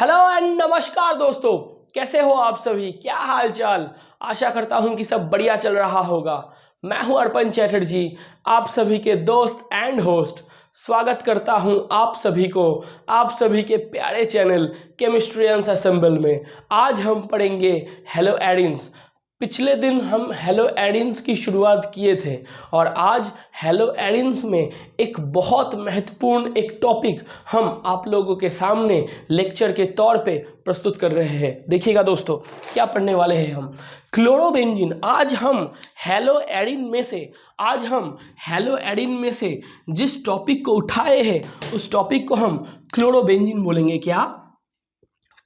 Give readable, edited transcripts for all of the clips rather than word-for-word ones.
Hello and नमस्कार दोस्तों, कैसे हो आप सभी? क्या हाल चाल? आशा करता हूं कि सब बढ़िया चल रहा होगा। मैं हूं अर्पण चैटर्जी, आप सभी के दोस्त एंड होस्ट। स्वागत करता हूं आप सभी को आप सभी के प्यारे चैनल केमिस्ट्रियंस असेंबल में। आज हम पढ़ेंगे हेलो एडिन्स। पिछले दिन हम हेलो एडिन्स की शुरुआत किए थे और आज हेलो एडिन्स में एक बहुत महत्वपूर्ण एक टॉपिक हम आप लोगों के सामने लेक्चर के तौर पे प्रस्तुत कर रहे हैं। देखिएगा दोस्तों, क्या पढ़ने वाले हैं हम? क्लोरोबेंजीन। आज हम हेलो एडिन में से जिस टॉपिक को उठाए हैं उस टॉपिक को हम क्लोरोबेंजीन बोलेंगे। क्या?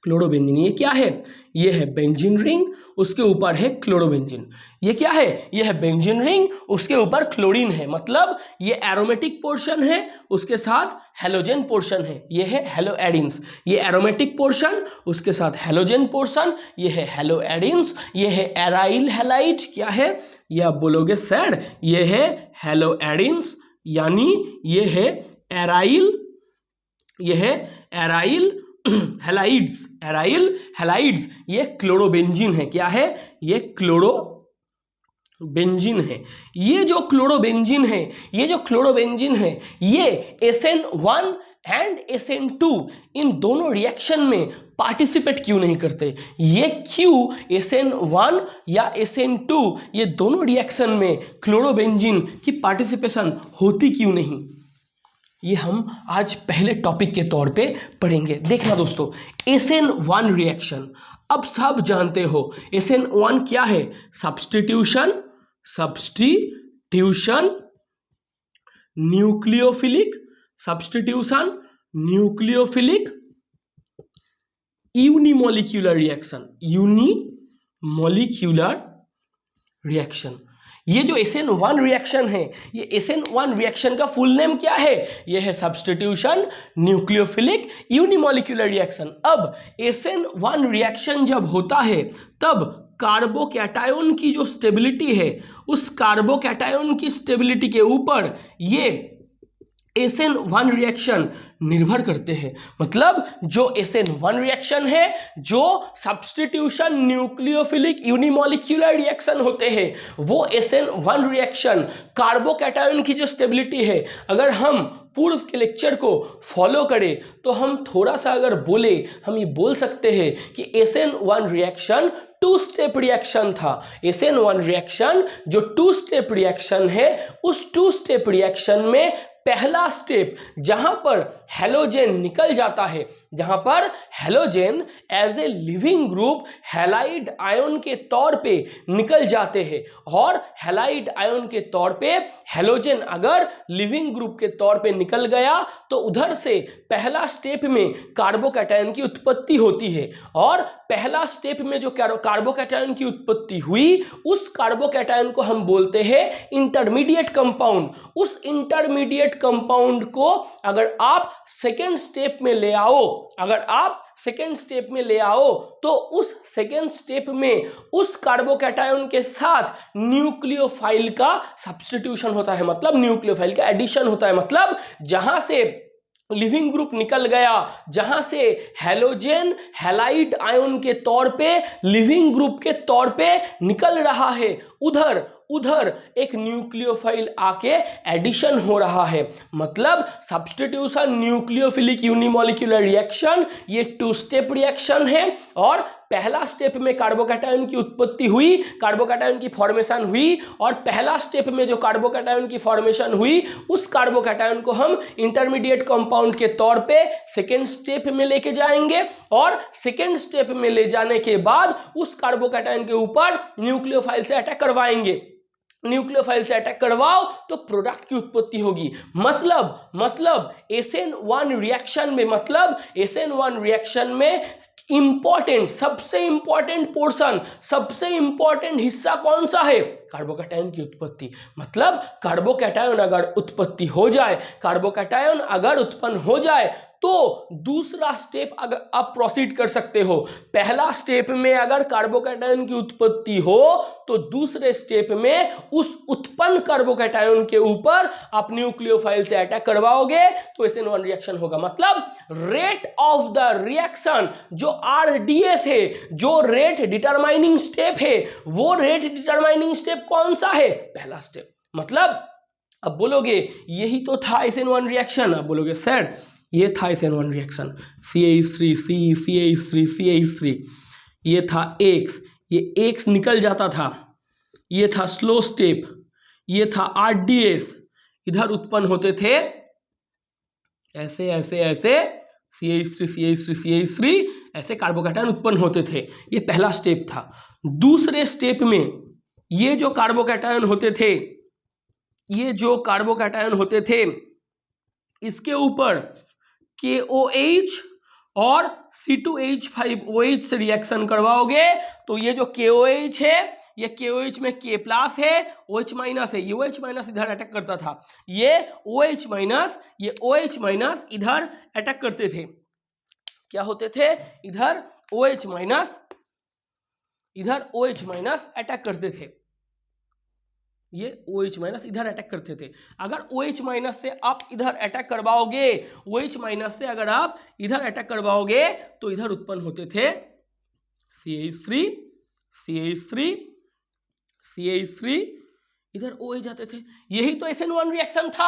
क्लोरोबेंजीन। ये क्या है? ये है बेंजीन रिंग, उसके ऊपर है क्लोरोबेंजीन। ये क्या है? ये है बेंजीन रिंग, उसके ऊपर क्लोरीन है। मतलब ये एरोमेटिक पोर्शन है, उसके साथ हेलोजन पोर्शन है। ये है हेलो एडिन्स। ये एरोमेटिक पोर्शन, उसके साथ हेलोजन पोर्शन, ये है हेलो एडिन्स। ये है एराइल हैलाइड। क्या है? ये आप बोलोगे सर, ये है हेलो एडिन्स, यानी ये है एराइल, ये है एराइल हैलाइड्स। ये क्लोरोबेंजीन है। क्या है? ये क्लोरोबेंजीन है। ये जो क्लोरोबेंजीन है ये SN1 एंड SN2 इन दोनों रिएक्शन में पार्टिसिपेट क्यों नहीं करते? ये क्यों SN1 या SN2 ये दोनों रिएक्शन में क्लोरोबेंजीन की पार्टिसिपेशन होती क्यों नहीं? ये हम आज पहले टॉपिक के तौर पे पढ़ेंगे। देखना दोस्तों, SN1 रिएक्शन, अब सब जानते हो SN1 क्या है? Substitution nucleophilic unimolecular reaction. ये जो SN1 रिएक्शन है, ये SN1 रिएक्शन का फुल नेम क्या है? ये है सब्स्टिट्यूशन न्यूक्लियोफिलिक यूनिमोलिक्यूलर रिएक्शन। अब SN1 रिएक्शन जब होता है तब कार्बोकैटायन की जो स्टेबिलिटी है, उस कार्बोकैटायन की स्टेबिलिटी के ऊपर ये SN1 रिएक्शन निर्भर करते हैं। मतलब जो SN1 रिएक्शन है, जो सब्स्टिट्यूशन न्यूक्लियोफिलिक यूनिमोलिक्यूलर रिएक्शन होते हैं, वो SN1 रिएक्शन कार्बोकैटायन की जो स्टेबिलिटी है, अगर हम पूर्व के लेक्चर को फॉलो करें तो हम थोड़ा सा अगर बोले, हम ये बोल सकते हैं कि SN1 रिएक्शन 2 स्टेप रिएक्शन था। SN1 रिएक्शन जो 2 स्टेप रिएक्शन है, उस 2 स्टेप रिएक्शन में पहला स्टेप जहां पर हेलोजन निकल जाता है, जहां पर halogen as a leaving group halide ion के तौर पे निकल जाते हैं, और हैलाइड आयन के तौर पे हेलोजन अगर लिविंग ग्रुप के तौर पे निकल गया तो उधर से पहला स्टेप में कार्बोकैटायन की उत्पत्ति होती है। और पहला स्टेप में जो कार्बोकैटायन की उत्पत्ति हुई, उस कार्बोकैटायन को हम बोलते हैं इंटरमीडिएट कंपाउंड। उस इंटरमीडिएट कंपाउंड को अगर आप सेकेंड स्टेप में ले आओ, तो उस सेकेंड स्टेप में उस कार्बोकैटायन के साथ न्यूक्लियोफाइल का सब्स्टिट्यूशन होता है, मतलब न्यूक्लियोफाइल का एडिशन होता है। मतलब जहां से लिविंग ग्रुप निकल गया, जहां से हेलोजन हैलाइड आयन के तौर पे लिविंग ग्रुप के तौर पे निकल रहा है, उधर एक न्यूक्लियोफाइल आके एडिशन हो रहा है। मतलब सब्स्टिट्यूशन न्यूक्लियोफिलिक यूनिमोलिक्यूलर रिएक्शन ये 2 स्टेप रिएक्शन है, और पहला स्टेप में कार्बोकैटायन की उत्पत्ति हुई, कार्बोकैटायन की फॉर्मेशन हुई, और पहला स्टेप में जो कार्बोकैटायन की फॉर्मेशन हुई, उस कार्बोकैटायन को हम इंटरमीडिएट कंपाउंड के तौर पे सेकेंड स्टेप में लेके जाएंगे, और सेकेंड स्टेप में ले जाने के बाद उस कार्बोकैटायन के ऊपर न्यूक्लियोफाइल से अटैक करवाएंगे। न्यूक्लियोफाइल से अटैक करवाओ तो प्रोडक्ट की उत्पत्ति होगी। मतलब SN1 रिएक्शन में सबसे इंपॉर्टेंट हिस्सा कौन सा है? कार्बोकैटायन की उत्पत्ति। मतलब कार्बोकैटायन अगर उत्पत्ति हो जाए, कार्बोकैटायन अगर उत्पन्न हो जाए तो दूसरा स्टेप अगर आप प्रोसीड कर सकते हो। पहला स्टेप में अगर कार्बोकैटायन की उत्पत्ति हो तो दूसरे स्टेप में उस उत्पन्न कार्बोकैटायन के ऊपर आप न्यूक्लियोफाइल से अटैक करवाओगे तो SN1 रिएक्शन होगा। मतलब रेट ऑफ द रिएक्शन जो RDS है, जो रेट डिटरमाइनिंग स्टेप है, वो रेट डिटरमाइनिंग स्टेप कौन सा है? पहला स्टेप। मतलब अब बोलोगे यही तो था SN1 रिएक्शन। अब बोलोगे सर ये था SN1 reaction, CH3 C CH3 CH3, ये था X, ये X निकल जाता था, ये था स्लो स्टेप, ये था RDS, इधर उत्पन्न होते थे ऐसे ऐसे ऐसे CH3 CH3 CH3, ऐसे कार्बोकैटायन उत्पन्न होते थे। ये पहला स्टेप था। दूसरे स्टेप में ये जो कार्बोकैटायन होते थे, ये जो कार्बोकैटायन होते थे, इसके ऊपर KOH और C2H5OH से रिएक्शन करवाओगे तो ये जो KOH है, ये KOH में K प्लस है, OH माइनस है, ये OH माइनस इधर अटैक करता था, ये OH माइनस, ये OH माइनस इधर अटैक करते थे। क्या होते थे? इधर OH माइनस, इधर OH माइनस अटैक करते थे, ये OH माइनस इधर अटैक करते थे। अगर OH माइनस से आप इधर अटैक करवाओगे, OH माइनस से अगर आप इधर अटैक करवाओगे तो इधर उत्पन्न होते थे CH3 CH3 CH3, इधर OH जाते थे। यही तो SN1 रिएक्शन था।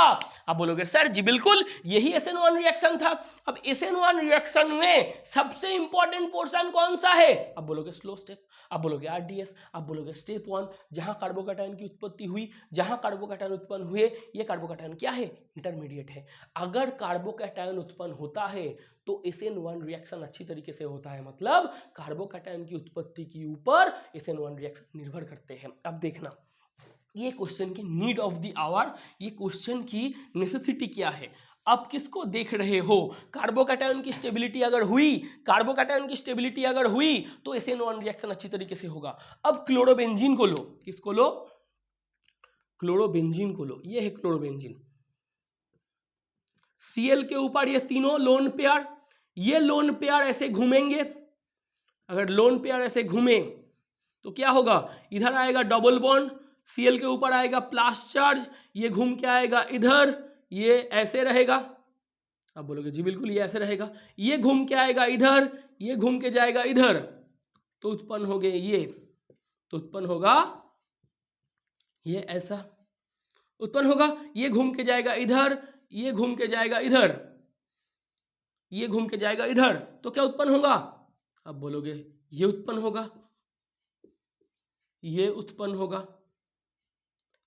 आप बोलोगे सर जी बिल्कुल यही SN1 रिएक्शन था। अब SN1 रिएक्शन में सबसे इंपॉर्टेंट पोर्शन कौन सा है? आप बोलोगे स्लो स्टेप, आप बोलोगे RDS, आप बोलोगे स्टेप 1, जहां कार्बोकैटायन की उत्पत्ति हुई, जहां कार्बोकैटायन उत्पन्न हुए। ये कार्बोकैटायन क्या है? इंटरमीडिएट है। अगर कार्बोकैटायन उत्पन्न होता है तो SN1 रिएक्शन अच्छी तरीके से होता है। मतलब कार्बोकैटायन की उत्पत्ति के ऊपर SN1 रिएक्शन निर्भर करते हैं। अब देखना ये क्वेश्चन की नीड ऑफ द आवर, ये क्वेश्चन की नेसेसिटी क्या है। अब किसको देख रहे हो? कार्बोकैटायन की स्टेबिलिटी अगर हुई, कार्बोकैटायन की स्टेबिलिटी अगर हुई तो SN1 रिएक्शन अच्छी तरीके से होगा। अब क्लोरोबेंजीन को लो, किसको लो? क्लोरोबेंजीन को लो। ये है क्लोरोबेंजीन, Cl के ऊपर ये तीनों लोन पेयर, ये लोन पेयर ऐसे घूमेंगे। अगर लोन पेयर ऐसे घूमे तो क्या होगा? इधर आएगा डबल बॉन्ड, Cl के ऊपर आएगा प्लस चार्ज, ये घूम के आएगा इधर, ये ऐसे रहेगा। अब बोलोगे जी बिल्कुल ये ऐसे रहेगा। ये घूम के आएगा इधर, ये घूम के जाएगा इधर, तो उत्पन्न हो गए ये, तो उत्पन्न होगा ये ऐसा उत्पन्न होगा। ये घूम के जाएगा इधर, ये घूम के जाएगा इधर, ये घूम के जाएगा इधर, तो क्या उत्पन्न होगा? अब बोलोगे ये उत्पन्न होगा, ये उत्पन्न होगा।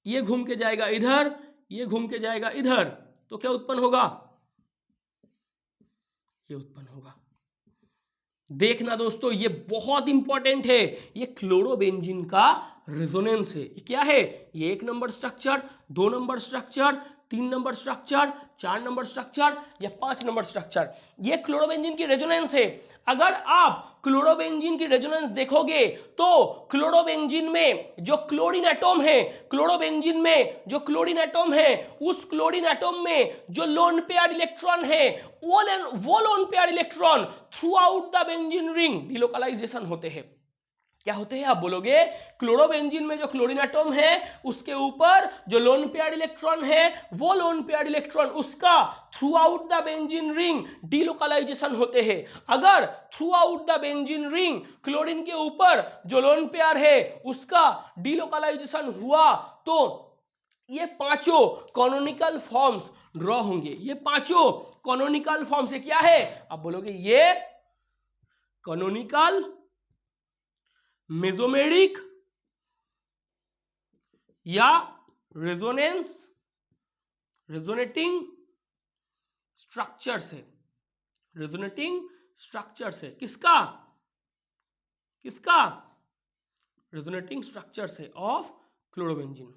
ये घूम के जाएगा इधर, ये घूम के जाएगा इधर, तो क्या उत्पन्न होगा? ये उत्पन्न होगा। देखना दोस्तों ये बहुत इंपॉर्टेंट है। ये क्लोरोबेंजीन का रेजोनेंस है। ये क्या है? ये 1 number structure, 2 number structure, 3 number structure, 4 number structure या 5 नंबर स्ट्रक्चर, ये क्लोरोबेंजीन की रेजोनेंस है। अगर आप क्लोरोबेंजीन की रेजोनेंस देखोगे तो क्लोरोबेंजीन में जो क्लोरीन एटॉम है, क्लोरोबेंजीन में जो क्लोरीन एटॉम है, उस क्लोरीन एटॉम में जो लोन पेयर इलेक्ट्रॉन है, वो lone pair electron through out the benzene ring delocalisation होते हैं। क्या होते हैं? आप बोलोगे क्लोरोबेंजीन में जो क्लोरीन एटॉम है उसके ऊपर जो लोन पेयर इलेक्ट्रॉन है, वो लोन पेयर इलेक्ट्रॉन उसका through out the benzene ring delocalisation होते हैं। अगर through out the benzene ring chlorine के ऊपर जो लोन पेयर है उसका डिलोकलाइजेशन हुआ तो ये पांचों कॉनोनिकल फॉर्म्स ड्रॉ होंगे। ये पांचों कॉनोनिकल फॉर्म से क्या है? आप बोलोगे ये कॉनोनिकल, मेसोमेरिक या रेजोनेंस, रेजोनेटिंग स्ट्रक्चर से, रेजोनेटिंग स्ट्रक्चर से। किसका? किसका? रेजोनेटिंग स्ट्रक्चर से ऑफ क्लोरोबेंजीन।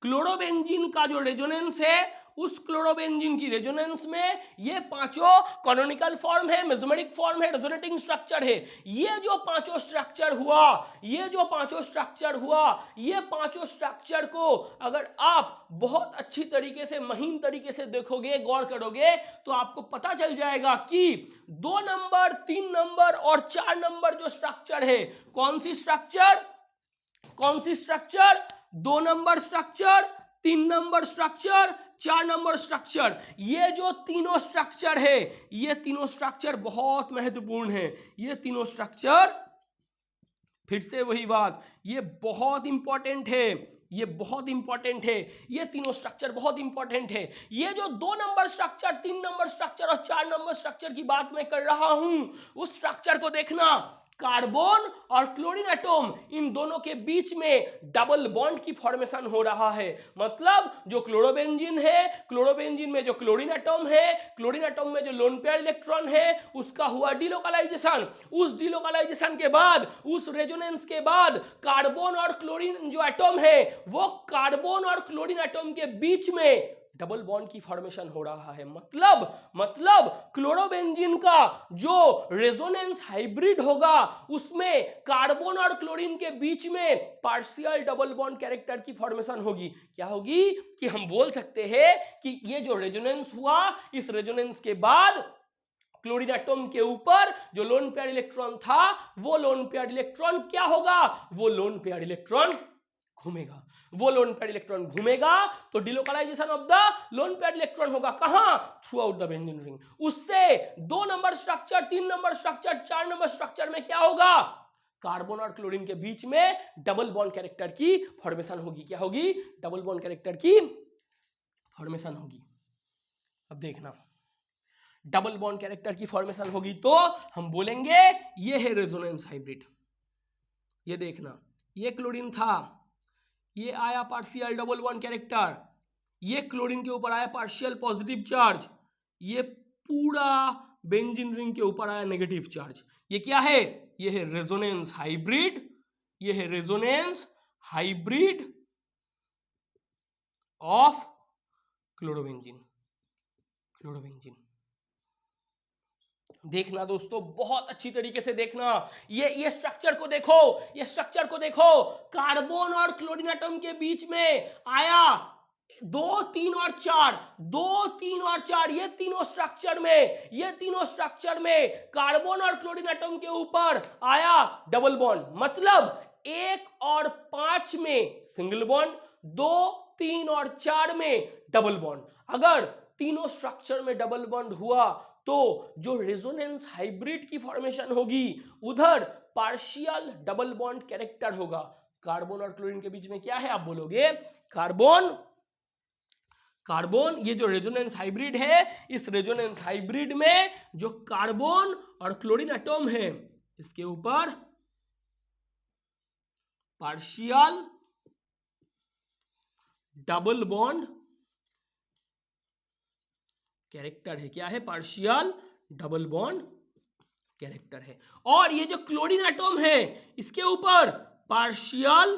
क्लोरोबेंजीन का जो रेजोनेंस है उस क्लोरोबेंजीन की रेजोनेंस में ये पांचों कैनोनिकल फॉर्म है, मेसोमेरिक फॉर्म है, रेजोनेटिंग स्ट्रक्चर है। ये जो पांचों स्ट्रक्चर हुआ, ये पांचों स्ट्रक्चर को अगर आप बहुत अच्छी तरीके से, महीन तरीके से देखोगे, गौर करोगे, तो आपको पता चल जाएगा कि 2 नंबर, 3 नंबर और 4 नंबर जो स्ट्रक्चर है, कौन सी structure? 2 number structure, 3 number structure, 4 number structure. ये जो तीनों स्ट्रक्चर है, ये तीनों स्ट्रक्चर बहुत महत्वपूर्ण है। ये तीनों स्ट्रक्चर, फिर से वही बात, ये बहुत इंपॉर्टेंट है, ये तीनों स्ट्रक्चर बहुत इंपॉर्टेंट है। ये जो 2 नंबर स्ट्रक्चर, 3 नंबर स्ट्रक्चर और 4 नंबर स्ट्रक्चर की बात मैं कर रहा हूं, उस स्ट्रक्चर को देखना। कार्बन और क्लोरीन एटम, इन दोनों के बीच में डबल बॉन्ड की फॉर्मेशन हो रहा है। मतलब जो क्लोरोबेंजीन है, क्लोरोबेंजीन में जो क्लोरीन एटम है, क्लोरीन एटम में जो लोन पेयर इलेक्ट्रॉन है, उसका हुआ डिलोकलाइजेशन। उस डिलोकलाइजेशन के बाद, उस रेजोनेंस के बाद कार्बन और क्लोरीन जो एटम है, वो कार्बन और क्लोरीन एटम के बीच में डबल बॉन्ड की फॉर्मेशन हो रहा है। मतलब क्लोरोबेंजीन का जो रेजोनेंस हाइब्रिड होगा, उसमें कार्बन और क्लोरीन के बीच में पार्शियल डबल बॉन्ड कैरेक्टर की फॉर्मेशन होगी। क्या होगी? कि हम बोल सकते हैं कि ये जो रेजोनेंस हुआ, इस रेजोनेंस के बाद क्लोरीन एटम के ऊपर जो लोन पेयर इलेक्ट्रॉन था, वो लोन पेयर इलेक्ट्रॉन क्या होगा? वो लोन पेयर इलेक्ट्रॉन घूमेगा। तो delocalisation of the lone pair electron होगा कहां? Through out the benzene ring. उससे 2 number structure, 3 number structure, 4 number structure में क्या होगा? कार्बन और क्लोरीन के बीच में डबल बॉन्ड कैरेक्टर की फॉर्मेशन होगी। क्या होगी? डबल बॉन्ड कैरेक्टर की फॉर्मेशन होगी। अब देखना, डबल बॉन्ड कैरेक्टर की फॉर्मेशन होगी तो हम बोलेंगे ये है रेजोनेंस हाइब्रिड। ये देखना, ये क्लोरीन था, ये आया पार्शियल डबल बॉन्ड कैरेक्टर, ये क्लोरीन के ऊपर आया पार्शियल पॉजिटिव चार्ज, ये पूरा बेंजीन रिंग के ऊपर आया नेगेटिव चार्ज। ये क्या है? ये है रेजोनेंस हाइब्रिड। ये है रेजोनेंस हाइब्रिड ऑफ क्लोरोबेंजीन। देखना दोस्तों, बहुत अच्छी तरीके से देखना। ये स्ट्रक्चर को देखो, कार्बन और क्लोरीन एटम के बीच में आया 2, 3 और 4, ये तीनों स्ट्रक्चर में कार्बन और क्लोरीन एटम के ऊपर आया डबल बॉन्ड। मतलब 1 और 5 में सिंगल बॉन्ड, 2, 3 और 4 में डबल बॉन्ड। अगर तीनों स्ट्रक्चर में डबल बॉन्ड हुआ तो जो रेजोनेंस हाइब्रिड की फॉर्मेशन होगी, उधर पार्शियल डबल बॉन्ड कैरेक्टर होगा। कार्बन और क्लोरीन के बीच में क्या है? आप बोलोगे कार्बन। ये जो रेजोनेंस हाइब्रिड है, इस रेजोनेंस हाइब्रिड में जो कार्बन और क्लोरीन एटम है, इसके ऊपर पार्शियल डबल बॉन्ड कैरेक्टर है। क्या है? पार्शियल डबल बॉन्ड कैरेक्टर है। और ये जो क्लोरीन एटम है, इसके ऊपर पार्शियल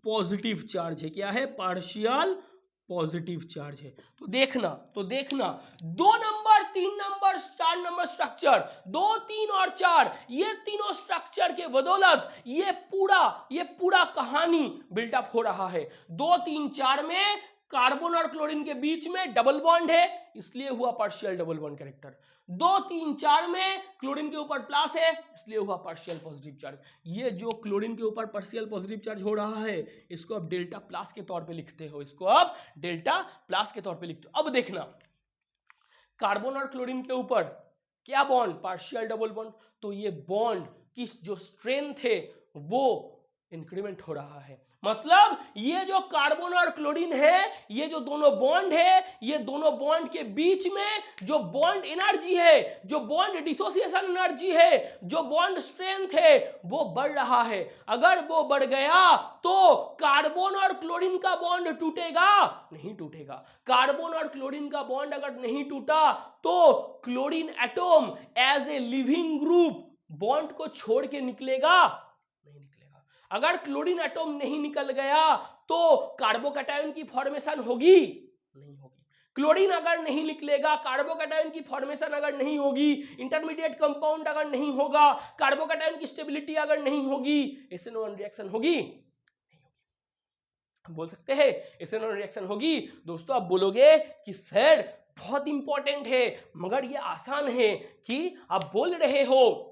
पॉजिटिव चार्ज है। क्या है? पार्शियल पॉजिटिव चार्ज है। तो देखना 2 नंबर, 3 नंबर, 4 नंबर स्ट्रक्चर, 2, 3 और 4, ये तीनों स्ट्रक्चर के बदौलत ये पूरा कहानी बिल्डअप हो रहा है। 2, 3, 4 में कार्बन और क्लोरीन के बीच में डबल बॉन्ड है, इसलिए हुआ पार्शियल डबल बॉन्ड कैरेक्टर। 2, 3, 4 में क्लोरीन के ऊपर प्लस है, इसलिए हुआ पार्शियल पॉजिटिव चार्ज। ये जो क्लोरीन के ऊपर पार्शियल पॉजिटिव चार्ज हो रहा है, इसको आप डेल्टा प्लस के तौर पे लिखते हो। अब देखना, कार्बन और क्लोरीन के ऊपर क्या बॉन्ड? Partial double bond. तो ये बॉन्ड की जो स्ट्रेंथ है वो इंक्रीमेंट हो रहा है। मतलब ये जो कार्बन और क्लोरीन है, ये जो दोनों बॉन्ड है, ये दोनों बॉन्ड के बीच में जो बॉन्ड एनर्जी है, जो बॉन्ड डिसोसिएशन एनर्जी है, जो बॉन्ड स्ट्रेंथ है, वो बढ़ रहा है। अगर वो बढ़ गया तो कार्बन और क्लोरीन का बॉन्ड टूटेगा? नहीं टूटेगा। कार्बन और क्लोरीन का बॉन्ड अगर नहीं टूटा तो chlorine atom as a leaving group bond को छोड़ के निकलेगा? नहीं निकलेगा। अगर क्लोरीन एटम नहीं निकल गया तो कार्बोकैटायन की फॉर्मेशन होगी? नहीं होगी। क्लोरीन अगर नहीं निकलेगा, कार्बोकैटायन की फॉर्मेशन अगर नहीं होगी, इंटरमीडिएट कंपाउंड अगर नहीं होगा, कार्बोकैटायन की स्टेबिलिटी अगर नहीं होगी, SN1 रिएक्शन होगी? हम बोल सकते हैं SN1 रिएक्शन होगी। दोस्तों आप बोलोगे कि सर बहुत इंपॉर्टेंट है, मगर ये आसान है कि आप बोल रहे हो,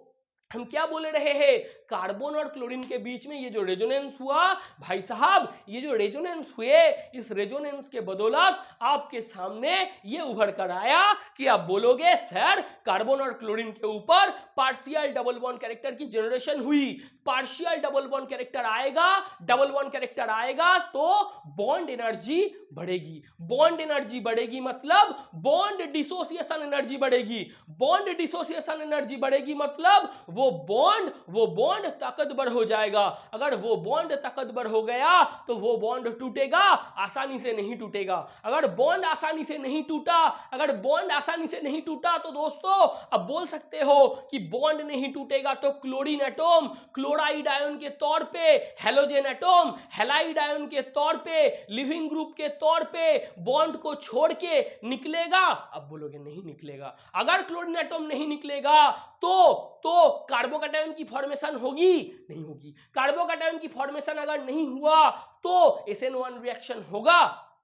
हम क्या बोल रहे हैं, कार्बन और क्लोरीन के बीच में ये जो रेजोनेंस हुआ, भाई साहब ये जो रेजोनेंस हुए, इस रेजोनेंस के बदौलत आपके सामने ये उभर कर आया कि आप बोलोगे सर कार्बन और क्लोरीन के ऊपर पार्शियल डबल बॉन्ड कैरेक्टर की जनरेशन हुई। पार्शियल डबल बॉन्ड कैरेक्टर आएगा, डबल बॉन्ड कैरेक्टर आएगा तो बॉन्ड एनर्जी बढ़ेगी। बॉन्ड एनर्जी बढ़ेगी मतलब बॉन्ड डिसोसिएशन एनर्जी बढ़ेगी। बॉन्ड डिसोसिएशन एनर्जी बढ़ेगी मतलब वो बॉन्ड ताकतवर हो जाएगा। अगर वो बॉन्ड ताकतवर हो गया तो वो बॉन्ड टूटेगा, आसानी से नहीं टूटेगा। अगर बॉन्ड आसानी से नहीं टूटा, अगर बॉन्ड आसानी से नहीं टूटा तो दोस्तों अब बोल सकते हो कि बॉन्ड नहीं टूटेगा तो क्लोरीन एटॉम क्लोराइड आयन के तौर पे, हेलोजन एटॉम हैलाइड आयन के तौर पे, लिविंग ग्रुप के तौर पे बॉन्ड को छोड़ के निकलेगा। अब बोलोगे नहीं निकलेगा। अगर क्लोरीन एटॉम नहीं निकलेगा तो कार्बोकैटायन की फॉर्मेशन होगी? नहीं होगी। कार्बोकैटायन की फॉर्मेशन अगर नहीं हुआ तो SN1 रिएक्शन होगा?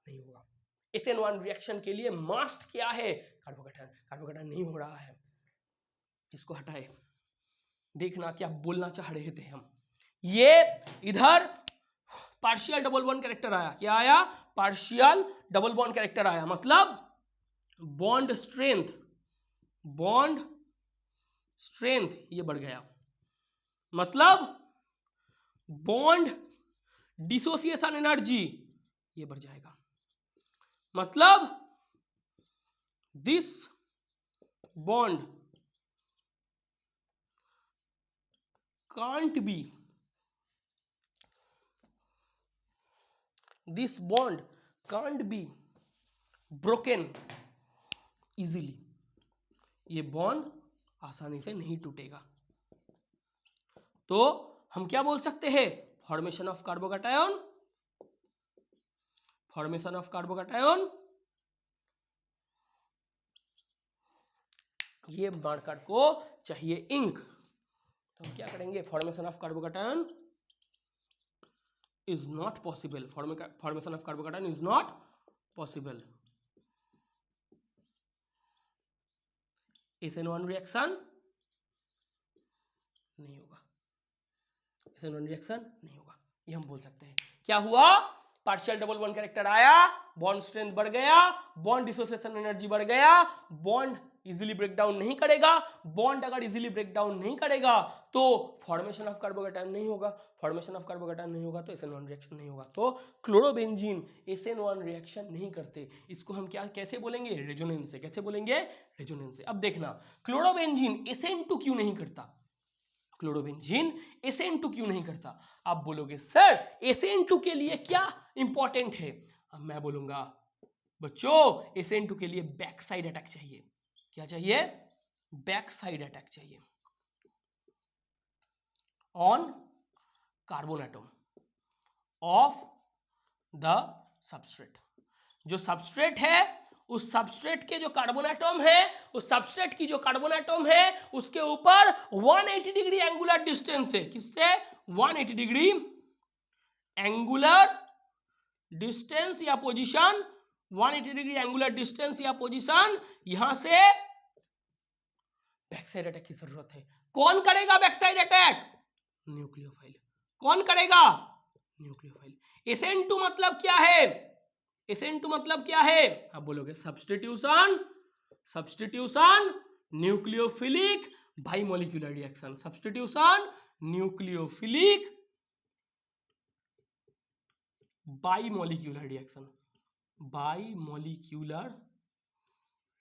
नहीं होगा। SN1 रिएक्शन के लिए मस्ट क्या है? कार्बोकैटायन नहीं हो रहा है। इसको हटाए, देखना क्या बोलना चाह रहे थे हम। ये इधर पार्शियल डबल बॉन्ड कैरेक्टर आया, क्या आया? पार्शियल डबल बॉन्ड कैरेक्टर आया, मतलब बॉन्ड स्ट्रेंथ ये बढ़ गया, मतलब बॉन्ड डिसोसिएशन एनर्जी ये बढ़ जाएगा, मतलब this bond can't be, this bond can't be broken easily. ये बॉन्ड आसानी से नहीं टूटेगा। तो हम क्या बोल सकते हैं? Formation of carbocation, formation of carbocation, ये मार्कर को चाहिए इंक, तो हम क्या करेंगे? Formation of carbocation is not possible, formation of carbocation is not possible. SN1 reaction नहीं होगा, SN1 रिएक्शन नहीं होगा, ये हम बोल सकते हैं। क्या हुआ? पार्शियल डबल बॉन्ड कैरेक्टर आया, बॉन्ड स्ट्रेंथ बढ़ गया, बॉन्ड डिसोसिएशन एनर्जी बढ़ गया, बॉन्ड इजीली ब्रेक डाउन नहीं करेगा। बॉन्ड अगर इजीली ब्रेक डाउन नहीं करेगा तो फॉर्मेशन ऑफ कार्बोकैटायन नहीं होगा, फॉर्मेशन ऑफ कार्बोकैटायन नहीं होगा तो SN1 रिएक्शन नहीं होगा। तो क्लोरोबेंजीन SN1 रिएक्शन नहीं करते। इसको हम क्या कैसे बोलेंगे? रेजोनेंस से। कैसे बोलेंगे? रेजोनेंस से। अब देखना, क्लोरोबेंजीन SN2 क्यों नहीं करता? क्लोरोबेंजीन SN2 क्यों नहीं करता? आप बोलोगे सर SN2 के लिए क्या इंपॉर्टेंट है? अब मैं बोलूंगा बच्चों SN2 के लिए बैक साइड अटैक चाहिए। क्या चाहिए? बैक साइड अटैक चाहिए on carbon atom of the substrate. जो सबस्ट्रेट है उस सबस्ट्रेट के जो कार्बन एटम है, उस सबस्ट्रेट की जो कार्बन एटम है उसके ऊपर 180 डिग्री एंगुलर डिस्टेंस है। किससे? 180 डिग्री एंगुलर डिस्टेंस या पोजीशन, 180 डिग्री एंगुलर डिस्टेंस या पोजीशन, यहां से बैक साइड अटैक की जरूरत है। कौन करेगा बैक साइड अटैक? न्यूक्लियोफाइल। कौन करेगा? न्यूक्लियोफाइल। SN2 मतलब क्या है? SN2 मतलब क्या है? आप बोलोगे substitution nucleophilic bimolecular reaction. Substitution nucleophilic bimolecular reaction, bimolecular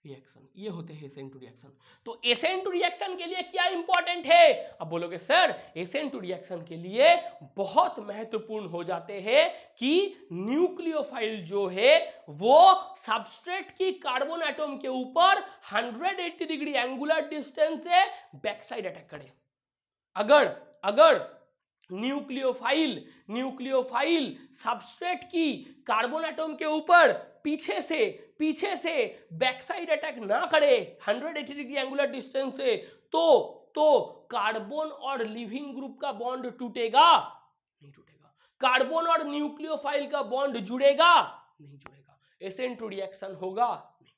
reaction, ये होते हैं SN2 रिएक्शन। तो SN2 रिएक्शन के लिए क्या इंपॉर्टेंट है? अब बोलोगे सर SN2 रिएक्शन के लिए बहुत महत्वपूर्ण हो जाते हैं कि न्यूक्लियोफाइल जो है वो सबस्ट्रेट की कार्बन एटम के ऊपर 180 डिग्री एंगुलर डिस्टेंस से बैक साइड अटैक करे। अगर न्यूक्लियोफाइल न्यूक्लियोफाइल सबस्ट्रेट की कार्बन एटम के ऊपर पीछे से बैक साइड अटैक ना करे 180 डिग्री एंगुलर डिस्टेंस से, तो कार्बन और लिविंग ग्रुप का बॉन्ड टूटेगा नहीं टूटेगा, कार्बन और न्यूक्लियोफाइल का बॉन्ड जुड़ेगा नहीं जुड़ेगा, SN2 रिएक्शन होगा नहीं होगा।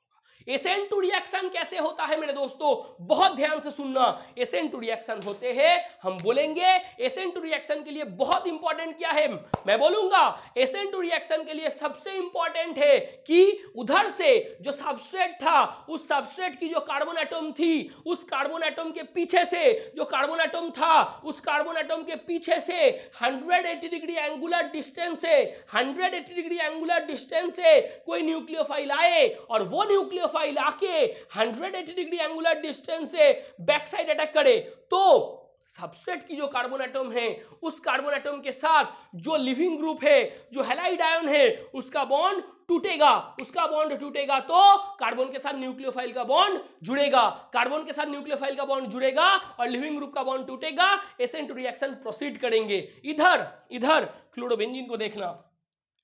SN2 रिएक्शन कैसे होता है मेरे दोस्तों, बहुत ध्यान से सुनना। SN2 रिएक्शन होते हैं, हम बोलेंगे SN2 रिएक्शन के लिए बहुत इंपॉर्टेंट क्या है, मैं बोलूंगा SN2 रिएक्शन के लिए सबसे इंपॉर्टेंट है कि उधर से जो सबस्ट्रेट था, उस सबस्ट्रेट की जो कार्बन एटम थी, उस कार्बन एटम के पीछे से जो कार्बन एटम था, उस कार्बन एटम के पीछे से 180 डिग्री एंगुलर डिस्टेंस से 180 डिग्री एंगुलर डिस्टेंस से कोई न्यूक्लियोफाइल आए और वो न्यूक्लियोफाइल आके 180 डिग्री एंगुलर डिस्टेंस से बैक साइड अटैक करे, तो सबस्ट्रेट की जो कार्बन एटम है, उस कार्बन एटम के साथ जो लिविंग ग्रुप है, जो हैलाइड आयन है, उसका बॉन्ड टूटेगा, तो कार्बन के साथ न्यूक्लियोफाइल का बॉन्ड जुड़ेगा, कार्बन के साथ न्यूक्लियोफाइल का बॉन्ड जुड़ेगा और लिविंग ग्रुप का बॉन्ड टूटेगा, SN2 रिएक्शन प्रोसीड करेंगे। इधर क्लोरोबेंजीन को देखना,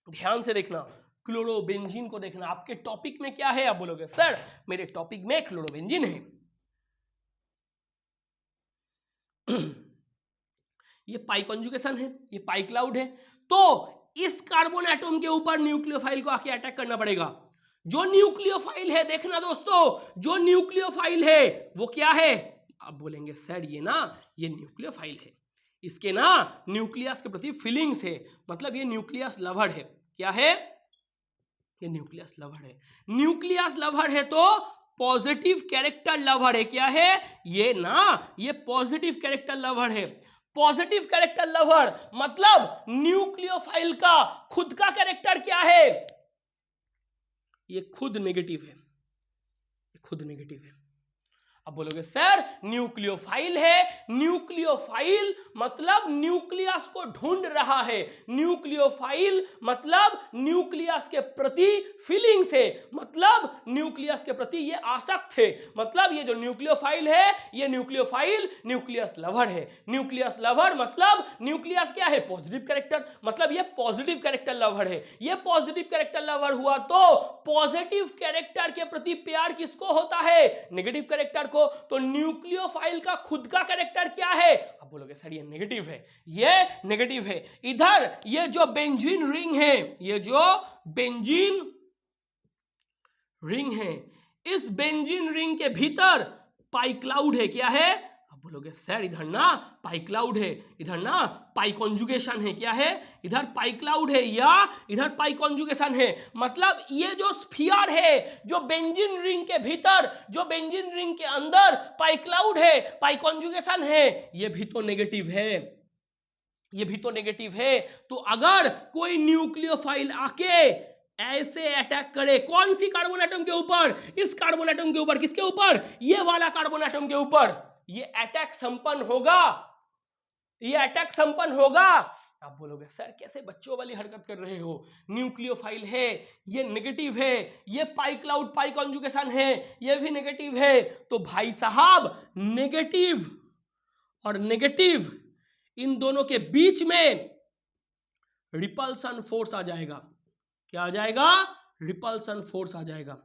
ध्यान से देखना, क्लोरोबेंजीन को देखना, आपके टॉपिक में क्या है, आप बोलोगे सर मेरे टॉपिक में क्लोरोबेंजीन है। ये पाई कॉन्जुगेशन है, ये पाई क्लाउड है, तो इस कार्बन एटम के ऊपर न्यूक्लियोफाइल को आके अटैक करना पड़ेगा। जो न्यूक्लियोफाइल है, देखना दोस्तों, जो न्यूक्लियोफाइल है वो क्या है, आप बोलेंगे सर ये न्यूक्लियोफाइल है, इसके ना न्यूक्लियस के प्रति फीलिंग्स है, मतलब ये न्यूक्लियस लवर है। क्या है, ये न्यूक्लियस लवर है। न्यूक्लियस लवर है तो पॉजिटिव कैरेक्टर लवर है। क्या है ये पॉजिटिव कैरेक्टर लवर है। पॉजिटिव कैरेक्टर लवर मतलब न्यूक्लियोफाइल का खुद का कैरेक्टर क्या है, ये खुद नेगेटिव है, अब बोलोगे सर न्यूक्लियोफाइल है, न्यूक्लियोफाइल मतलब न्यूक्लियस को ढूंढ रहा है, न्यूक्लियोफाइल मतलब न्यूक्लियस के प्रति फीलिंग्स है, मतलब न्यूक्लियस के प्रति ये आसक्त है, मतलब ये जो न्यूक्लियोफाइल है, ये न्यूक्लियोफाइल न्यूक्लियस लवर है। न्यूक्लियस लवर मतलब न्यूक्लियस क्या है, पॉजिटिव कैरेक्टर, मतलब ये पॉजिटिव कैरेक्टर लवर है। ये पॉजिटिव कैरेक्टर लवर हुआ तो पॉजिटिव कैरेक्टर के प्रति प्यार किसको होता है, नेगेटिव कैरेक्टर को। तो न्यूक्लियोफाइल का खुद का कैरेक्टर क्या है, आप बोलोगे सर ये नेगेटिव है, ये नेगेटिव है। इधर ये जो बेंजीन रिंग है, ये जो बेंजीन रिंग है, इस बेंजीन रिंग के भीतर पाई क्लाउड है। क्या है, आप बोलोगे सर इधर ना पाई क्लाउड है, इधर ना पाई कॉन्जुगेशन है। क्या है, इधर पाई क्लाउड है या इधर पाई कॉन्जुगेशन है, मतलब ये जो स्फीयर है, जो बेंजीन रिंग के भीतर, जो बेंजीन रिंग के अंदर पाई क्लाउड है, पाई कॉन्जुगेशन है, ये भी तो नेगेटिव है, ये भी तो नेगेटिव है। तो अगर कोई न्यूक्लियोफाइल आके ऐसे अटैक करे, कौन सी कार्बन एटम के ऊपर, इस कार्बन एटम के ऊपर, किसके ऊपर, ये वाला कार्बन एटम के ऊपर, ये अटैक संपन्न होगा, ये अटैक संपन्न होगा। आप बोलोगे सर कैसे बच्चों वाली हरकत कर रहे हो, न्यूक्लियोफाइल है, ये नेगेटिव है, ये पाई क्लाउड पाई कॉन्जुगेशन है, ये भी नेगेटिव है। तो भाई साहब नेगेटिव और नेगेटिव इन दोनों के बीच में रिपल्सन फोर्स आ जाएगा। क्या आ जाएगा, रिपल्सन फोर्स आ जाएगा।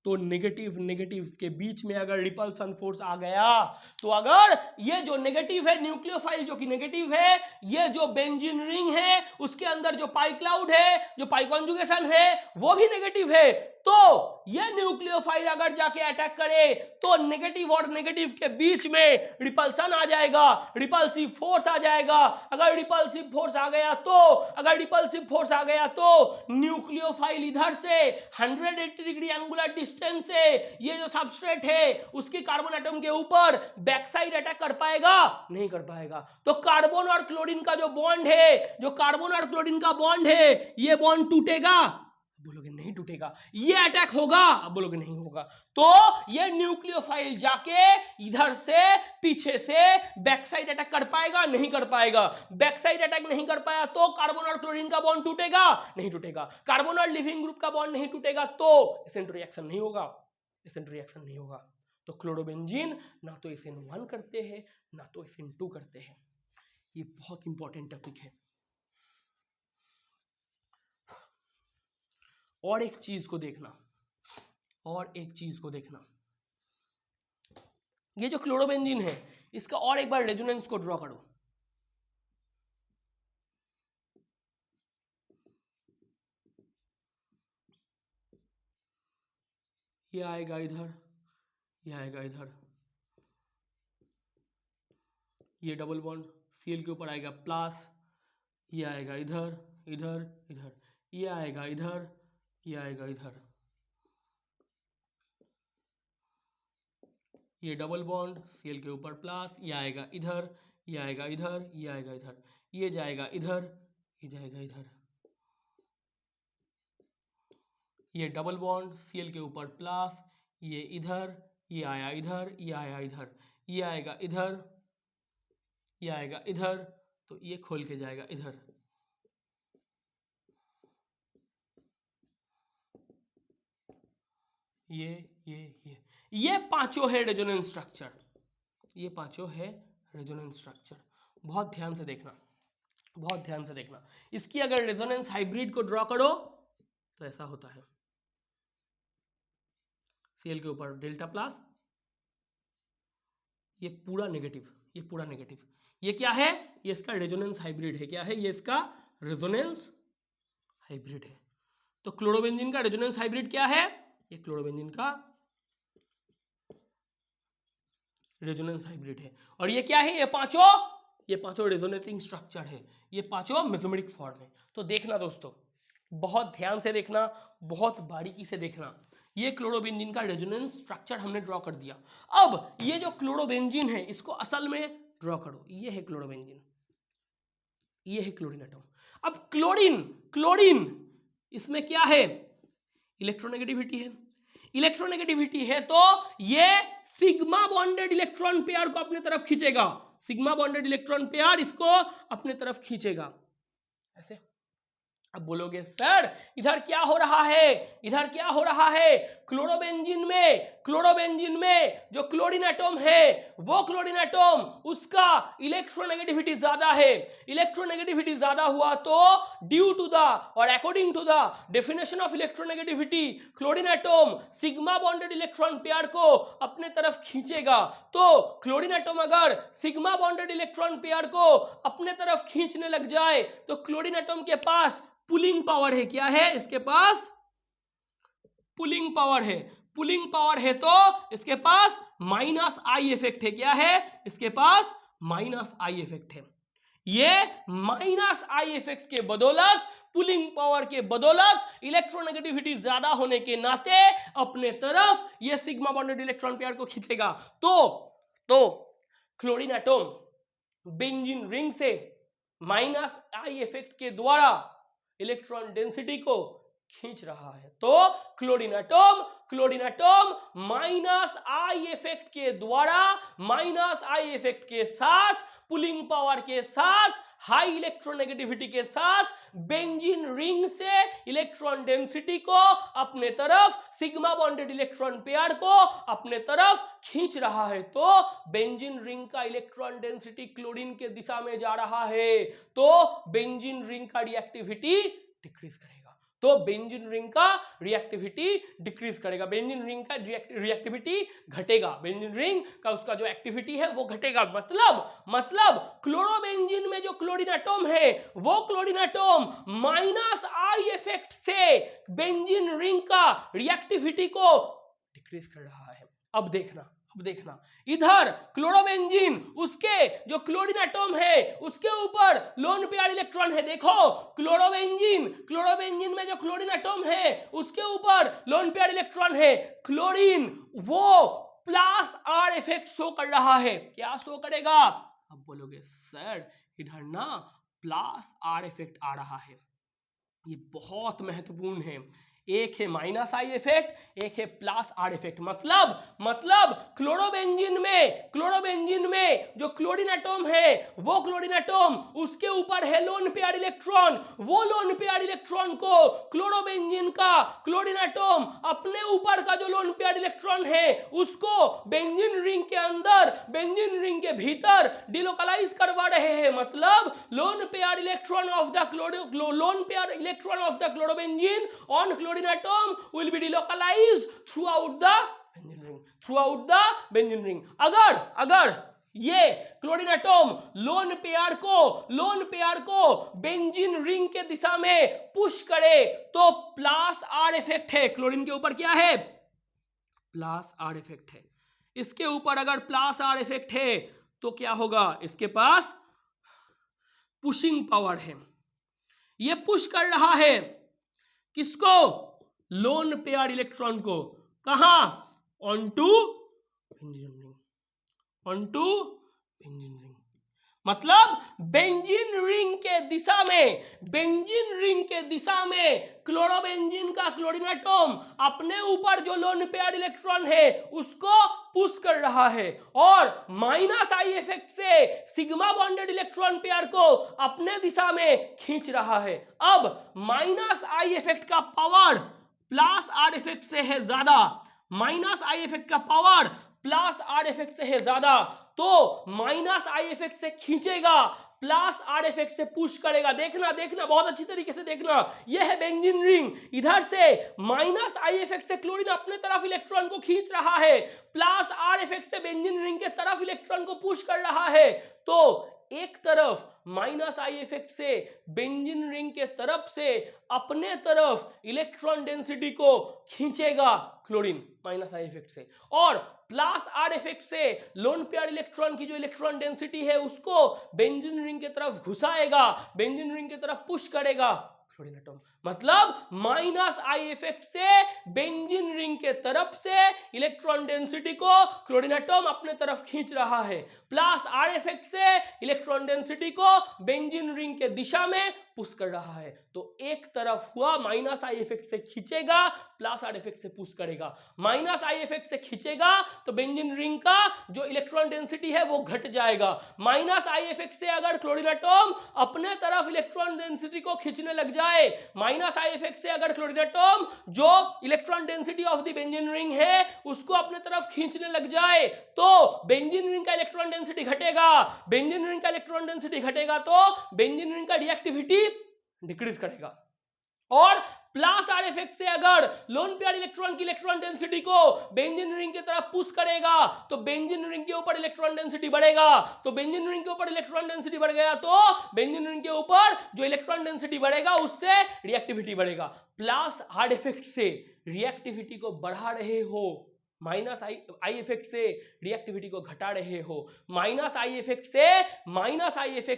तो नेगेटिव के बीच में अगर रिपल्सन फोर्स आ गया, तो अगर ये जो नेगेटिव है न्यूक्लियोफाइल जो कि नेगेटिव है, ये जो बेंजीन रिंग है उसके अंदर जो पाई क्लाउड है, जो पाई कॉन्जुगेशन है वो भी नेगेटिव है, तो ये न्यूक्लियोफाइल अगर जाके अटैक करे तो नेगेटिव और नेगेटिव के बीच में रिपल्सन आ जाएगा, रिपल्सिव फोर्स आ जाएगा। अगर रिपल्सिव फोर्स आ गया तो, अगर रिपल्सिव फोर्स आ गया तो न्यूक्लियोफाइल इधर से 180 डिग्री एंगुलर डिस्टेंस से ये जो सबस्ट्रेट है उसकी कार्बन एटम के ऊपर बैक साइड अटैक कर पाएगा, नहीं कर पाएगा। तो कार्बन और क्लोरीन का जो बॉन्ड है, जो कार्बन और क्लोरीन का बॉन्ड है, ये बॉन्ड टूटेगा, बोलोगे नहीं टूटेगा। ये अटैक होगा, अब बोलोगे नहीं होगा। तो ये न्यूक्लियोफाइल जाके इधर से पीछे से बैक साइड अटैक कर पाएगा, नहीं कर पाएगा। बैक साइड अटैक नहीं कर पाया तो कार्बन और क्लोरीन का बॉन्ड टूटेगा, नहीं टूटेगा। कार्बन और लिविंग ग्रुप का बॉन्ड नहीं टूटेगा तो SN2 रिएक्शन नहीं होगा, SN2 रिएक्शन नहीं होगा। तो क्लोरोबेंजीन ना तो SN1 करते हैं ना तो SN2 करते हैं। ये बहुत इंपॉर्टेंट टॉपिक है। और एक चीज को देखना, और एक चीज को देखना, ये जो क्लोरोबेंजीन है इसका और एक बार रेजोनेंस को ड्रॉ करो। ये आएगा इधर, ये आएगा इधर, ये डबल बॉन्ड सीएल के ऊपर आएगा प्लस, ये आएगा इधर इधर इधर, ये आएगा इधर, ये आएगा इधर, ये डबल बॉन्ड सीएल के ऊपर प्लस, ये आएगा इधर, ये आएगा इधर, ये आएगा इधर, ये जाएगा इधर, ये जाएगा इधर, ये डबल बॉन्ड सीएल के ऊपर प्लस, ये इधर, ये आया इधर, ये आया इधर, ये आएगा इधर, ये आएगा इधर, तो ये खोल के जाएगा इधर। ये पांचों है रेजोनेंस स्ट्रक्चर, ये पांचों है रेजोनेंस स्ट्रक्चर। बहुत ध्यान से देखना, बहुत ध्यान से देखना। इसकी अगर रेजोनेंस हाइब्रिड को ड्रॉ करो तो ऐसा होता है, सीएल के ऊपर डेल्टा प्लस, ये पूरा नेगेटिव, ये पूरा नेगेटिव, ये क्या है, ये इसका रेजोनेंस हाइब्रिड है। क्या है ये, इसका रेजोनेंस हाइब्रिड है। तो क्लोरोबेंजीन का रेजोनेंस हाइब्रिड क्या है, ये क्लोरोबेंजीन का रेजोनेंस हाइब्रिड है। और ये क्या है, ये पांचों रेजोनेटिंग स्ट्रक्चर है, ये पांचों मेसोमेरिक फॉर्म है। तो देखना दोस्तों, बहुत ध्यान से देखना, बहुत बारीकी से देखना। ये क्लोरोबेंजीन का रेजोनेंस स्ट्रक्चर हमने ड्रॉ कर दिया। अब ये जो क्लोरोबेंजीन है इसको असल में ड्रॉ करो। ये है क्लोरोबेंजीन, ये है क्लोरीन एटम। अब क्लोरीन, क्लोरीन इसमें क्या है, इलेक्ट्रोनेगेटिविटी है। इलेक्ट्रोनेगेटिविटी है तो ये सिग्मा बॉन्डेड इलेक्ट्रॉन पेयर को अपने तरफ खींचेगा, सिग्मा बॉन्डेड इलेक्ट्रॉन पेयर इसको अपने तरफ खींचेगा ऐसे। अब बोलोगे सर इधर क्या हो रहा है, इधर क्या हो रहा है, क्लोरोबेंजीन में जो क्लोरीन एटम है वो क्लोरीन एटम उसका इलेक्ट्रोनेगेटिविटी ज्यादा है। इलेक्ट्रोनेगेटिविटी ज्यादा हुआ तो ड्यू टू द और according to the definition of electronegativity chlorine atom sigma bonded electron pair को अपने तरफ खींचेगा। तो क्लोरीन एटम अगर सिग्मा बॉन्डेड इलेक्ट्रॉन पेयर को अपने तरफ खींचने लग जाए तो क्लोरीन एटम के पास पुलिंग पावर है। क्या है, इसके पास पुलिंग पावर है। पुलिंग पावर है तो इसके पास माइनस आई इफेक्ट है। क्या है, इसके पास माइनस आई इफेक्ट है। ये माइनस आई इफेक्ट के बदौलत, पुलिंग पावर के बदौलत इलेक्ट्रोनेगेटिविटी ज्यादा होने के नाते अपने तरफ ये सिग्मा बॉन्डेड इलेक्ट्रॉन पेयर को खींचेगा। तो क्लोरीन एटम बेंजीन रिंग से माइनस आई इफेक्ट के द्वारा इलेक्ट्रॉन डेंसिटी को खींच रहा है। तो chlorine atom minus I effect के द्वारा, माइनस आई इफेक्ट के साथ, पुलिंग पावर के साथ, हाई इलेक्ट्रोनेगेटिविटी के साथ बेंजीन रिंग से इलेक्ट्रॉन डेंसिटी को अपने तरफ, सिग्मा बॉन्डेड इलेक्ट्रॉन पेयर को अपने तरफ खींच रहा है। तो बेंजीन रिंग का इलेक्ट्रॉन डेंसिटी क्लोरीन के दिशा में जा रहा है, तो बेंजीन रिंग का रिएक्टिविटी डिक्रीज करेगा। तो बेंजीन रिंग का रिएक्टिविटी डिक्रीज करेगा, बेंजीन रिंग का रिएक्टिविटी घटेगा, बेंजीन रिंग का उसका जो एक्टिविटी है वो घटेगा। मतलब क्लोरोबेंजीन में जो क्लोरीन एटम है वो chlorine atom minus I effect से बेंजीन रिंग का रिएक्टिविटी को डिक्रीज कर रहा है। अब देखना इधर क्लोरोबेंजीन, उसके जो क्लोरीन एटम है उसके ऊपर लोन पेयर इलेक्ट्रॉन है। देखो क्लोरोबेंजीन में जो क्लोरीन एटम है उसके ऊपर लोन पेयर इलेक्ट्रॉन है। क्लोरीन वो प्लस आर इफेक्ट शो कर रहा है। क्या शो करेगा, अब बोलोगे सर इधर ना प्लस आर इफेक्ट आ रहा है। ये बहुत महत्वपूर्ण है, एक है माइनस आई इफेक्ट, एक है प्लस आर इफेक्ट। मतलब क्लोरोबेंजीन में जो क्लोरीन एटॉम है वो क्लोरीन एटॉम उसके ऊपर है लोन पेयर इलेक्ट्रॉन, वो लोन पेयर इलेक्ट्रॉन को क्लोरोबेंजीन का क्लोरीन एटॉम अपने ऊपर का जो लोन पेयर इलेक्ट्रॉन है उसको बेंजीन रिंग के अंदर, बेंजीन रिंग के भीतर डिलोकलाइज करवा रहे हैं। मतलब lone pair electron of the chlorobenzene on chlorine atom will be delocalized throughout the benzene ring. अगर ये क्लोरीन एटॉम लोन पेयर को बेंजीन रिंग के दिशा में पुश करे तो प्लस आर इफेक्ट है। क्लोरीन के ऊपर क्या है? प्लस आर इफेक्ट है। इसके ऊपर अगर प्लस आर इफेक्ट है तो क्या होगा? इसके पास पुशिंग पावर है। ये पुश कर रहा है किसको? लोन पेयर इलेक्ट्रॉन को। कहां? Onto benzene ring, onto benzene ring. मतलब बेंजीन रिंग के दिशा में क्लोरोबेंजीन का क्लोरीन एटॉम अपने ऊपर जो लोन पेयर इलेक्ट्रॉन है उसको पुश कर रहा है और माइनस आई इफेक्ट से सिग्मा बॉन्डेड इलेक्ट्रॉन पेयर को अपने दिशा में खींच रहा है। अब माइनस आई इफेक्ट का पावर प्लस आर इफेक्ट से है ज्यादा, माइनस आई इफेक्ट का पावर प्लस आर इफेक्ट से है ज्यादा, तो माइनस आई इफेक्ट से खींचेगा, प्लस आर इफेक्ट से पुश करेगा। देखना बहुत अच्छी तरीके से देखना। यह है बेंजीन रिंग, इधर से माइनस आई इफेक्ट से क्लोरीन अपने तरफ इलेक्ट्रॉन को खींच रहा है, प्लस आर इफेक्ट से बेंजीन रिंग के तरफ इलेक्ट्रॉन को पुश कर रहा है। तो एक तरफ माइनस आई इफेक्ट से बेंजीन रिंग के तरफ से अपने तरफ इलेक्ट्रॉन डेंसिटी को खींचेगा क्लोरीन माइनस आई इफेक्ट से, और प्लस आर इफेक्ट से लोन पेयर इलेक्ट्रॉन की जो इलेक्ट्रॉन डेंसिटी है उसको बेंजीन रिंग की तरफ घुसाएगा, बेंजीन रिंग की तरफ पुश करेगा क्लोरीन एटॉम। मतलब माइनस आई इफेक्ट से बेंजीन रिंग के तरफ से इलेक्ट्रॉन डेंसिटी को क्लोरीन एटॉम अपने तरफ खींच रहा है, प्लस आर इफेक्ट से इलेक्ट्रॉन डेंसिटी को बेंजीन रिंग के दिशा में पुश कर रहा है। तो एक तरफ हुआ माइनस आई इफेक्ट से खींचेगा, प्लस आर इफेक्ट से पुश करेगा। माइनस आई इफेक्ट से खींचेगा तो बेंजीन रिंग का जो इलेक्ट्रॉन डेंसिटी है वो घट जाएगा। माइनस आई इफेक्ट से अगर क्लोरीन एटॉम अपने तरफ इलेक्ट्रॉन डेंसिटी को खींचने लग जाए, माइनस आई इफेक्ट से अगर क्लोरीन एटॉम जो electron density of the benzene ring है उसको अपने तरफ खींचने लग जाए तो बेंजीन रिंग का इलेक्ट्रॉन डेंसिटी घटेगा। बेंजीन रिंग का इलेक्ट्रॉन डेंसिटी घटेगा तो बेंजीन रिंग का रिएक्टिविटी डिक्रीज करेगा। और प्लस आर इफेक्ट से अगर लोन पेयर इलेक्ट्रॉन की इलेक्ट्रॉन डेंसिटी को बेंजीन रिंग की तरफ पुश करेगा तो बेंजीन रिंग के ऊपर इलेक्ट्रॉन डेंसिटी बढ़ेगा। तो बेंजीन रिंग के ऊपर इलेक्ट्रॉन डेंसिटी बढ़ गया तो बेंजीन रिंग के ऊपर जो इलेक्ट्रॉन डेंसिटी बढ़ेगा उससे रिएक्टिविटी बढ़ेगा। प्लस आर इफेक्ट से रिएक्टिविटी को बढ़ा रहे हो, माइनस आई इफेक्ट से रिएक्टिविटी को घटा रहे हो। माइनस आई इफेक्ट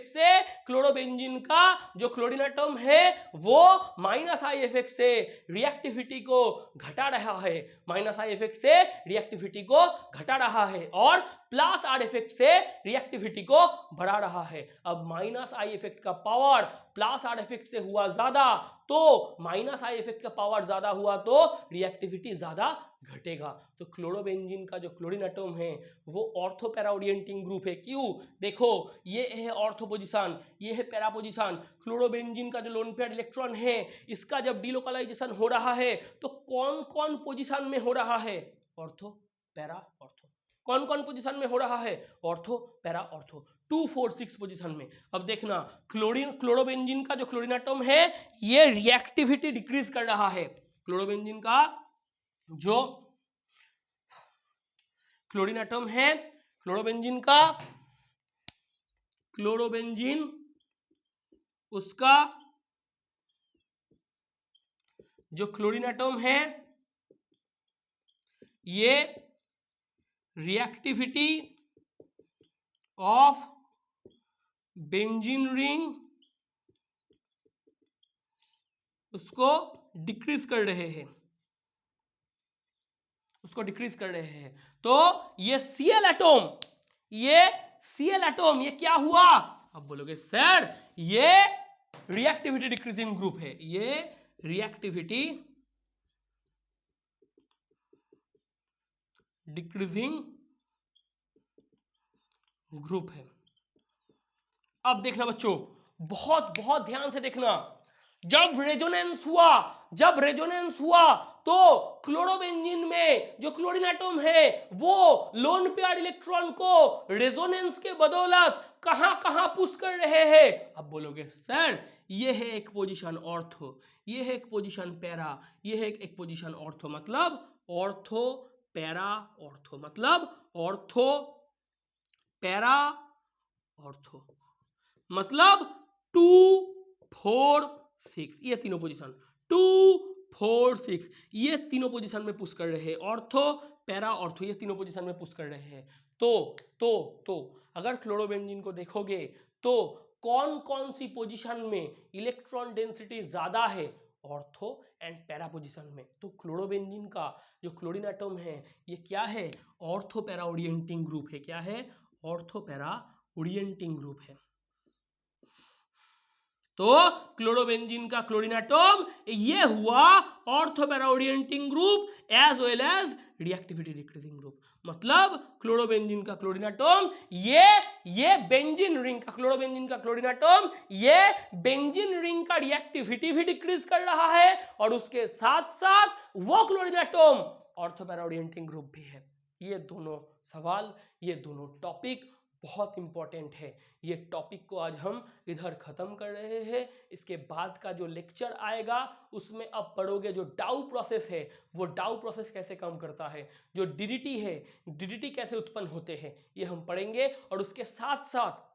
से क्लोरोबेंजीन का जो क्लोरीन एटॉम है वो माइनस आई इफेक्ट से रिएक्टिविटी को घटा रहा है, माइनस आई इफेक्ट से रिएक्टिविटी को घटा रहा है, और प्लस आर इफेक्ट से रिएक्टिविटी को बढ़ा रहा है। अब माइनस आई इफेक्ट का पावर प्लस आर इफेक्ट से हुआ ज्यादा तो माइनस आई इफेक्ट का पावर ज्यादा हुआ तो रिएक्टिविटी ज्यादा घटेगा। तो क्लोरोबेंजीन का जो क्लोरीन एटॉम है वो ऑर्थो पैरा ओरिएंटिंग ग्रुप है। क्यों? देखो ये है ऑर्थो पोजीशन, ये है पैरा पोजीशन। क्लोरोबेंजीन का जो लोन पेयर इलेक्ट्रॉन है इसका जब डिलोकलाइजेशन हो रहा है तो कौन कौन पोजीशन में हो रहा है? Ortho para ortho. कौन कौन पोजीशन में हो रहा है? ऑर्थो पैरा ऑर्थो, 2 4 6 पोजीशन में। अब देखना क्लोरोबेंजीन का जो क्लोरीन एटॉम है ये रिएक्टिविटी डिक्रीज कर रहा है। क्लोरोबेंजीन का जो क्लोरीन एटॉम है, क्लोरोबेंजीन उसका जो क्लोरीन एटॉम है ये रिएक्टिविटी ऑफ बेंजीन रिंग उसको डिक्रीज कर रहे हैं, तो ये Cl एटॉम ये क्या हुआ? अब बोलोगे सर ये रिएक्टिविटी डिक्रीजिंग ग्रुप है, ये रिएक्टिविटी डिक्रीजिंग ग्रुप है। अब देखना बच्चों, बहुत बहुत ध्यान से देखना, जब रेजोनेंस हुआ तो क्लोरोबेंजीन में जो क्लोरीन एटम है वो लोन पेयर इलेक्ट्रॉन को रेजोनेंस के बदौलत कहां कहां पुश कर रहे हैं। अब बोलोगे सर ये है एक पोजीशन ऑर्थो, ये है एक पोजीशन पैरा, ये है एक पोजीशन ऑर्थो, मतलब ऑर्थो पैरा ऑर्थो, मतलब ऑर्थो पैरा ऑर्थो, मतलब 2 4 6, ये तीनों पोजीशन 2 4 6 ये तीनों पोजीशन में पुश कर रहे हैं, ऑर्थो पैरा ऑर्थो ये तीनों पोजीशन में पुश कर रहे हैं। तो अगर क्लोरोबेंजीन को देखोगे तो कौन कौन सी पोजीशन में इलेक्ट्रॉन डेंसिटी ज्यादा है, ऑर्थो एंड पैरा पोजीशन में। तो क्लोरोबेंजीन का जो क्लोरीन एटम है ये क्या है, ऑर्थो पैरा ओरिएंटिंग ग्रुप है। क्या है, ऑर्थो पैरा ओरिएंटिंग ग्रुप है। तो क्लोरोबेंजीन का क्लोरीन एटम ये हुआ ortho para orienting group as well as reactivity decreasing group, मतलब क्लोरोबेंजीन का क्लोरीन एटम ये बेंजीन रिंग का क्लोरोबेंजीन का क्लोरीन एटम ये बेंजीन रिंग का रिएक्टिविटी भी डिक्रीज कर रहा है और उसके साथ साथ वो chlorine atom ortho para orienting group भी है। ये दोनों सवाल, ये दोनों टॉपिक बहुत इंपॉर्टेंट है। ये टॉपिक को आज हम इधर खत्म कर रहे हैं। इसके बाद का जो लेक्चर आएगा उसमें अब पढ़ोगे जो डाउ प्रोसेस है, वो डाउ प्रोसेस कैसे काम करता है, जो डीडीटी है, डीडीटी कैसे उत्पन्न होते हैं, ये हम पढ़ेंगे। और उसके साथ साथ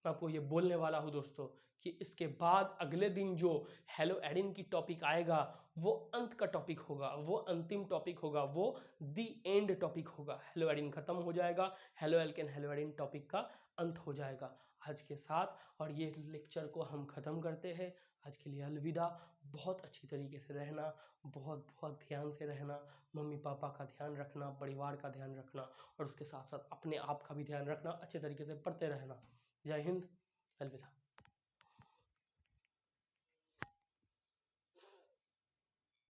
मैं आपको ये बोलने वाला हूँ दोस्तों कि इसके बाद अगले दिन जो हेलो एडिन की टॉपिक आएगा वो अंत का टॉपिक होगा, वो अंतिम टॉपिक होगा, वो दी एंड टॉपिक होगा। हेलो एडिन खत्म हो जाएगा, halo alkane hello Adin topic का अंत हो जाएगा आज के साथ। और ये लेक्चर को हम खत्म करते हैं। आज के लिए अलविदा। बहुत अच्छी तरीके से रहना, बहुत बहुत ध्यान से रहना, मम्मी पापा का ध्यान रखना, परिवार का ध्यान रखना और उसके साथ साथ अपने आप का भी ध्यान रखना, अच्छे तरीके से पढ़ते रहना। जय हिंद, अलविदा।